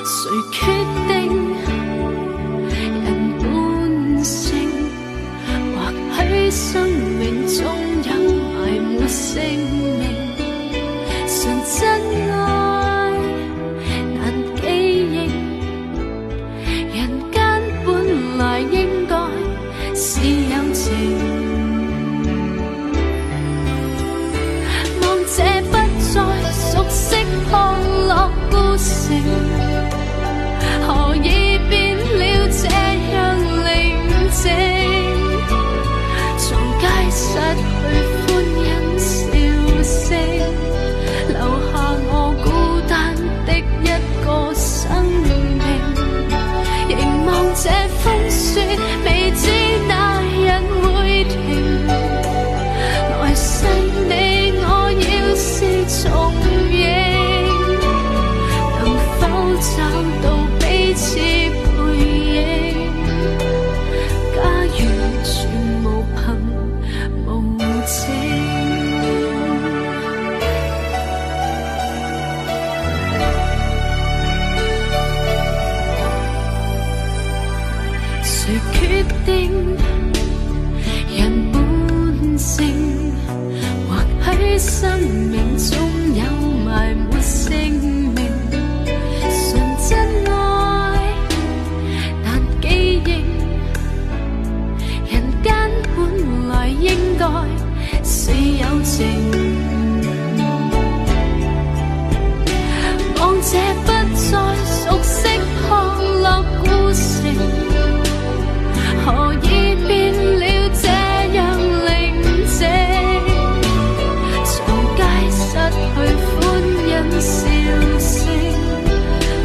誰決定人本性？或許生命中有埋沒姓名，純真愛難記憶，人間本來應該是有情。望這不再熟悉康樂故城，何以變了這樣寧靜？從街失去歡欣笑聲，留下我孤單的一個生命。凝望這風雪，未知哪日會停。來世你我要是重映，能否找到彼此背影？假如全無憑無證，誰決定人本性？或許生命中有埋沒姓名，純真愛難記憶，人間本來應該是有情。望這不再熟悉康樂故城，何以變了這樣寧靜？從街失去歡欣笑聲，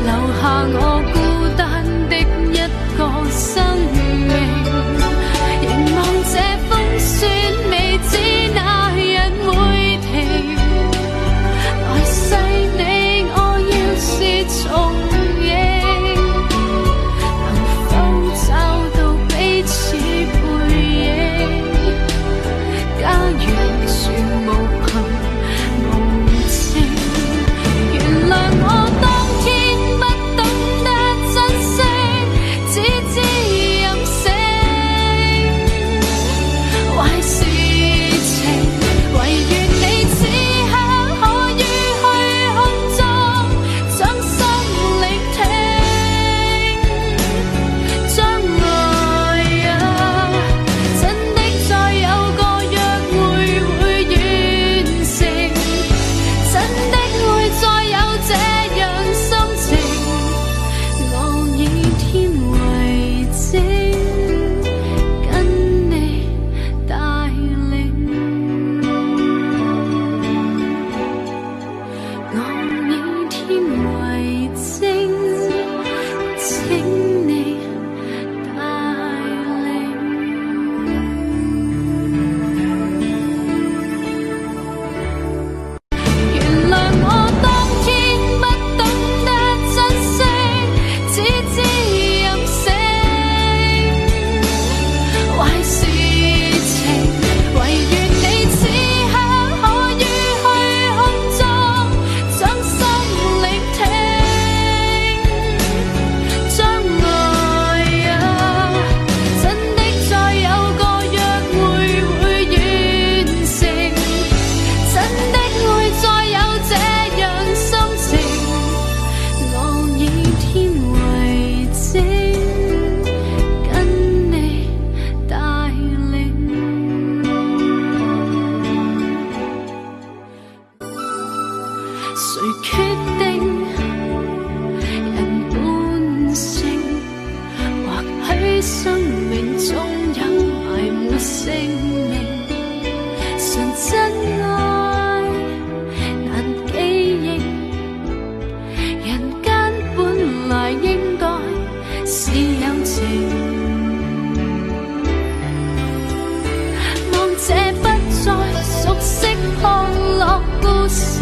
留下我孤單的一個生命。凝望這風雪，未知哪日會停。來世你我要是重映，能否找到彼此背影？假如全無憑無證，原諒我當天不懂得珍惜，只知任性。壞事情，唯願你此刻可以去空中將心聆聽。將來啊，真的再有個約會會完成，真的會再有這樣心情。我以天為證，跟你帶領。我以天為證，請你帶領。原諒我當天不懂得珍惜，只知任性。壞事情，唯願你此刻可以去空中將心聆聽。將來啊，真的再有個約會會完成，真的會再有這樣心情。我以天為證，跟你帶領。誰決定人本性？或許生命中有埋沒姓名，純真愛難記憶，人間本來應該是有情。望這不再熟悉康樂故城，